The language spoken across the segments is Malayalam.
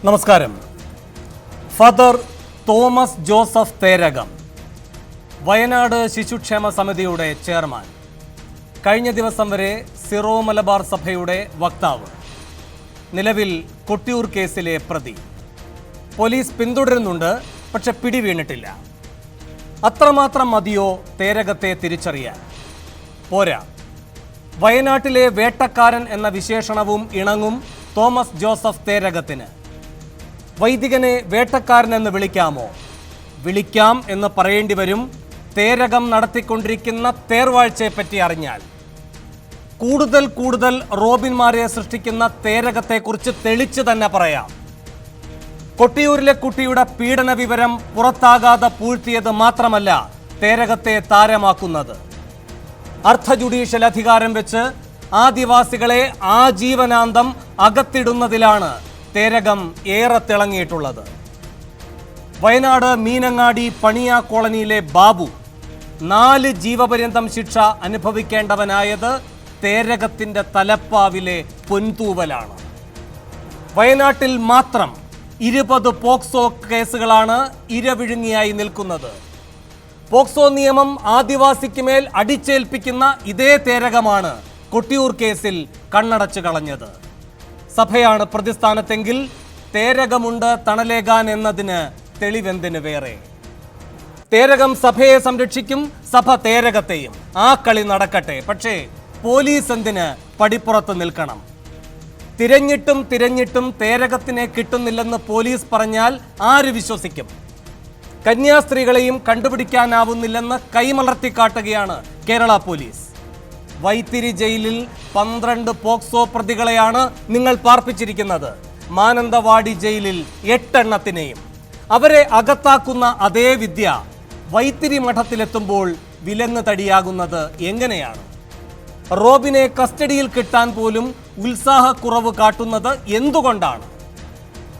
നമസ്കാരം. Father Thomas Joseph Therakam, Wayanad ശിശുക്ഷേമ സമിതിയുടെ ചെയർമാൻ, കഴിഞ്ഞ ദിവസം വരെ സിറോ മലബാർ സഭയുടെ വക്താവ്, നിലവിൽ കൊട്ടിയൂർ കേസിലെ പ്രതി. പോലീസ് പിന്തുടരുന്നുണ്ട്, പക്ഷെ പിടിവീണിട്ടില്ല. അത്രമാത്രം മതിയോ തേരകത്തെ തിരിച്ചറിയാൻ? പോരാ. വയനാട്ടിലെ വേട്ടക്കാരൻ എന്ന വിശേഷണവും ഇണങ്ങും തോമസ് ജോസഫ് തേരകത്തിന്. വൈദികനെ വേട്ടക്കാരനെന്ന് വിളിക്കാമോ? വിളിക്കാം എന്ന് പറയേണ്ടി വരും തേരകം നടത്തിക്കൊണ്ടിരിക്കുന്ന തേർവാഴ്ചയെപ്പറ്റി അറിഞ്ഞാൽ. കൂടുതൽ റോബിൻമാരെ സൃഷ്ടിക്കുന്ന തേരകത്തെക്കുറിച്ച് തെളിച്ചു തന്നെ പറയാം. കൊട്ടിയൂരിലെ കുട്ടിയുടെ പീഡന വിവരം പുറത്താകാതെ പൂഴ്ത്തിയത് മാത്രമല്ല തേരകത്തെ താരമാക്കുന്നത്. അർദ്ധ ജുഡീഷ്യൽ അധികാരം വെച്ച് ആദിവാസികളെ ആജീവനാന്തം അകത്തിടുന്നതിലാണ് തേരകം ഏറെ തിളങ്ങിയിട്ടുള്ളത്. വയനാട് മീനങ്ങാടി പണിയ കോളനിയിലെ ബാബു 4 ജീവപര്യന്തം ശിക്ഷ അനുഭവിക്കേണ്ടവനായത് തേരകത്തിന്റെ തലപ്പാവിലെ പൊൻതൂവലാണ്. വയനാട്ടിൽ മാത്രം 20 പോക്സോ കേസുകളാണ് ഇരവിഴുങ്ങിയായി നിൽക്കുന്നത്. പോക്സോ നിയമം ആദിവാസിക്ക് മേൽ അടിച്ചേൽപ്പിക്കുന്ന ഇതേ തേരകമാണ് കൊട്ടിയൂർ കേസിൽ കണ്ണടച്ചു കളഞ്ഞത്. സഭയാണ് പ്രതിസ്ഥാനത്തെങ്കിൽ തേരകമുണ്ട് തണലേകാൻ എന്നതിന് തെളിവെന്തിന് വേറെ? തേരകം സഭയെ സംരക്ഷിക്കും, സഭ തേരകത്തെയും. ആ കളി നടക്കട്ടെ. പക്ഷേ പോലീസ് എന്തിന് പടിപ്പുറത്ത് നിൽക്കണം? തിരഞ്ഞിട്ടും തേരകത്തിനെ കിട്ടുന്നില്ലെന്ന് പോലീസ് പറഞ്ഞാൽ ആര് വിശ്വസിക്കും? കന്യാസ്ത്രീകളെയും കണ്ടുപിടിക്കാനാവുന്നില്ലെന്ന് കൈമലർത്തിക്കാട്ടുകയാണ് കേരള പോലീസ്. വൈത്തിരി ജയിലിൽ 12 പോക്സോ പ്രതികളെയാണ് നിങ്ങൾ പാർപ്പിച്ചിരിക്കുന്നത്. മാനന്തവാടി ജയിലിൽ 8 എണ്ണത്തിനെയും. അവരെ അകത്താക്കുന്ന അതേ വിദ്യ വൈത്തിരി മഠത്തിലെത്തുമ്പോൾ വിലങ്ങ് തടിയാകുന്നത് എങ്ങനെയാണ്? റോബിനെ കസ്റ്റഡിയിൽ കിട്ടാൻ പോലും ഉത്സാഹക്കുറവ് കാട്ടുന്നത് എന്തുകൊണ്ടാണ്?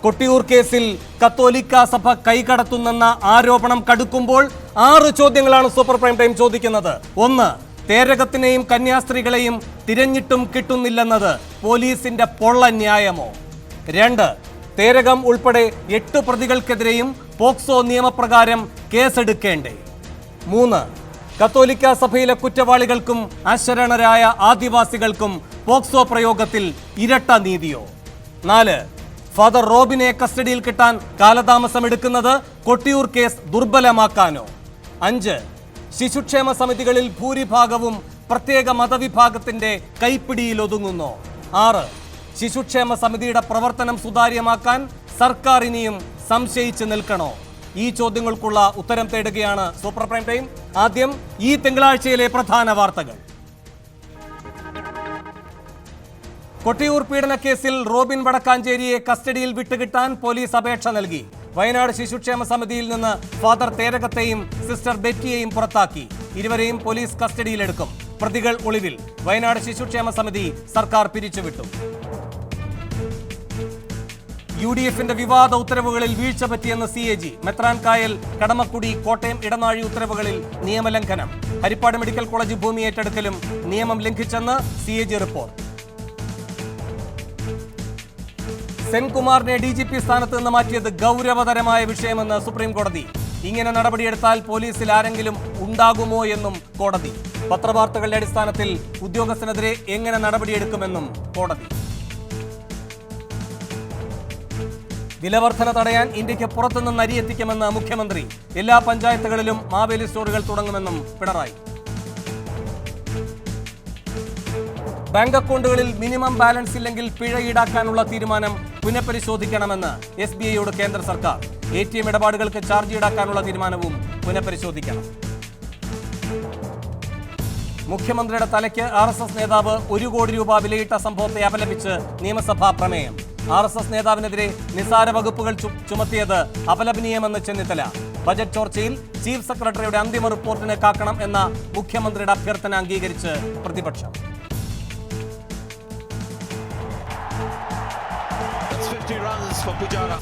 കൊട്ടിയൂർ കേസിൽ കത്തോലിക്ക സഭ കൈകടത്തുന്നെന്ന ആരോപണം കടുക്കുമ്പോൾ 6 ചോദ്യങ്ങളാണ് സൂപ്പർ പ്രൈം ടൈം ചോദിക്കുന്നത്. 1. തേരകത്തിനെയും കന്യാസ്ത്രീകളെയും തിരഞ്ഞിട്ടും കിട്ടുന്നില്ലെന്നത് പോലീസിന്റെ പൊള്ള ന്യായമോ? 2. തേരകം ഉൾപ്പെടെ 8 പ്രതികൾക്കെതിരെയും പോക്സോ നിയമപ്രകാരം കേസെടുക്കേണ്ടേ? 3. കത്തോലിക്ക സഭയിലെ കുറ്റവാളികൾക്കും അശരണരായ ആദിവാസികൾക്കും പോക്സോ പ്രയോഗത്തിൽ ഇരട്ട നീതിയോ? 4. ഫാദർ റോബിനെ കസ്റ്റഡിയിൽ കിട്ടാൻ കാലതാമസം എടുക്കുന്നത് കൊട്ടിയൂർ കേസ് ദുർബലമാക്കാനോ? 5. ശിശുക്ഷേമ സമിതികളിൽ ഭൂരിഭാഗവും പ്രത്യേക മതവിഭാഗത്തിന്റെ കൈപ്പിടിയിൽ ഒതുങ്ങുന്നു. 6. ശിശുക്ഷേമ സമിതിയുടെ പ്രവർത്തനം സുതാര്യമാക്കാൻ സർക്കാർ ഇനിയും സംശയിച്ച് നിൽക്കണോ? ഈ ചോദ്യങ്ങൾക്കുള്ള ഉത്തരം തേടുകയാണ് സൂപ്പർ പ്രൈം ടൈം. ആദ്യം ഈ തിങ്കളാഴ്ചയിലെ പ്രധാന വാർത്തകൾ. കൊട്ടിയൂർ പീഡനക്കേസിൽ റോബിൻ വടക്കാഞ്ചേരിയെ കസ്റ്റഡിയിൽ വിട്ടുകിട്ടാൻ പോലീസ് അപേക്ഷ നൽകി. വയനാട് ശിശുക്ഷേമ സമിതിയിൽ നിന്ന് ഫാദർ തേരകത്തെയും സിസ്റ്റർ ബെറ്റിയെയും പുറത്താക്കി. ഇരുവരെയും പോലീസ് കസ്റ്റഡിയിലെടുക്കും. പ്രതികൾ ഒളിവിൽ. വയനാട് ശിശുക്ഷേമ സമിതി സർക്കാർ പിരിച്ചുവിട്ടു. UDFന്റെ വിവാദ ഉത്തരവുകളിൽ വീഴ്ച പറ്റിയെന്ന് CAG. മെത്രാൻ കായൽ, കടമക്കുടി, കോട്ടയം, ഇടനാഴി ഉത്തരവുകളിൽ നിയമലംഘനം. ഹരിപ്പാട് മെഡിക്കൽ കോളേജ് ഭൂമി ഏറ്റെടുക്കലും നിയമം ലംഘിച്ചെന്ന് CAG റിപ്പോർട്ട്. സെൻകുമാറിനെ DGP സ്ഥാനത്ത് നിന്ന് മാറ്റിയത് ഗൗരവതരമായ വിഷയമെന്ന് സുപ്രീം കോടതി. ഇങ്ങനെ നടപടിയെടുത്താൽ പോലീസിൽ ആരെങ്കിലും ഉണ്ടാകുമോ എന്നും കോടതി. പത്രവാർത്തകളുടെ അടിസ്ഥാനത്തിൽ ഉദ്യോഗസ്ഥനെതിരെ എങ്ങനെ നടപടിയെടുക്കുമെന്നും കോടതി. വിലവർധന തടയാൻ ഇന്ത്യക്ക് പുറത്തുനിന്ന് അരി എത്തിക്കുമെന്ന് മുഖ്യമന്ത്രി. എല്ലാ പഞ്ചായത്തുകളിലും മാവേലി സ്റ്റോറുകൾ തുടങ്ങുമെന്നും പിണറായി. ബാങ്ക് അക്കൗണ്ടുകളിൽ മിനിമം ബാലൻസ് ഇല്ലെങ്കിൽ പിഴ ഈടാക്കാനുള്ള തീരുമാനം പുനഃപരിശോധിക്കണമെന്ന് SBIയോട് കേന്ദ്ര സർക്കാർ. ATM ഇടപാടുകൾക്ക് ചാർജ് ഈടാക്കാനുള്ള തീരുമാനവും പുനഃപരിശോധിക്കണം. മുഖ്യമന്ത്രിയുടെ തലയ്ക്ക് RSS നേതാവ് 1 കോടി രൂപ വിലയിട്ട സംഭവത്തെ അപലപിച്ച് നിയമസഭാ പ്രമേയം. RSS നേതാവിനെതിരെ നിസാര വകുപ്പുകൾ ചുമത്തിയത് അപലപനീയമെന്ന് ചെന്നിത്തല. ബജറ്റ് ചോർച്ചയിൽ ചീഫ് സെക്രട്ടറിയുടെ അന്തിമ റിപ്പോർട്ടിന് കാക്കണം എന്ന മുഖ്യമന്ത്രിയുടെ അഭ്യർത്ഥന അംഗീകരിച്ച് പ്രതിപക്ഷം. 50 runs for Pujara.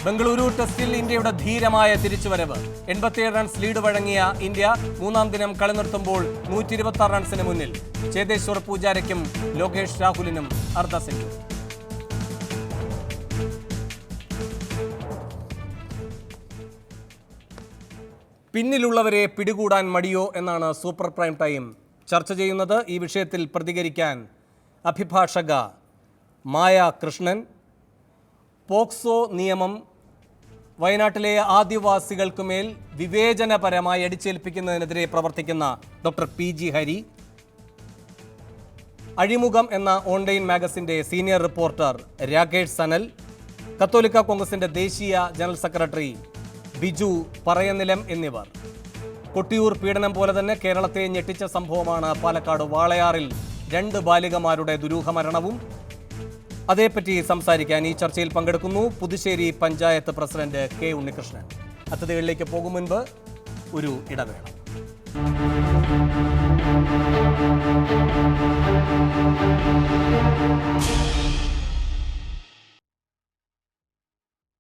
ബംഗളൂരു ടെസ്റ്റിൽ ഇന്ത്യയുടെ ധീരമായ തിരിച്ചുവരവ്. 87 റൺസ് ലീഡ് വഴങ്ങിയ ഇന്ത്യ മൂന്നാം ദിനം കളി നിർത്തുമ്പോൾ 126 റൺസിന് മുന്നിൽ. ചേതേശ്വർ പൂജാരയ്ക്കും ലോകേഷ് രാഹുലിനും അർദ്ധ സെഞ്ചുറി. പിന്നിലുള്ളവരെ പിടികൂടാൻ മടിയോ എന്നാണ് സൂപ്പർ പ്രൈം ടൈം ചർച്ച ചെയ്യുന്നത്. ഈ വിഷയത്തിൽ പ്രതികരിക്കാൻ അഭിഭാഷക മായ കൃഷ്ണൻ. പോക്സോ നിയമം വയനാട്ടിലെ ആദിവാസികൾക്കുമേൽ വിവേചനപരമായി അടിച്ചേൽപ്പിക്കുന്നതിനെതിരെ പ്രവർത്തിക്കുന്ന ഡോക്ടർ PG ഹരി. അഴിമുഖം എന്ന ഓൺലൈൻ മാഗസിൻ്റെ സീനിയർ റിപ്പോർട്ടർ രാകേഷ് സനൽ. കത്തോലിക്ക കോൺഗ്രസിൻ്റെ ദേശീയ ജനറൽ സെക്രട്ടറി ബിജു പറയനിലം എന്നിവർ. കൊട്ടിയൂർ പീഡനം പോലെ തന്നെ കേരളത്തെ ഞെട്ടിച്ച സംഭവമാണ് പാലക്കാട് വാളയാറിൽ 2 ബാലികമാരുടെ ദുരൂഹ മരണവും. അതേപ്പറ്റി സംസാരിക്കാൻ ഈ ചർച്ചയിൽ പങ്കെടുക്കുന്നു പുതുശ്ശേരി പഞ്ചായത്ത് പ്രസിഡന്റ് K ഉണ്ണികൃഷ്ണൻ. അതിഥികളിലേക്ക് പോകും മുൻപ് ഒരു ഇടവേള.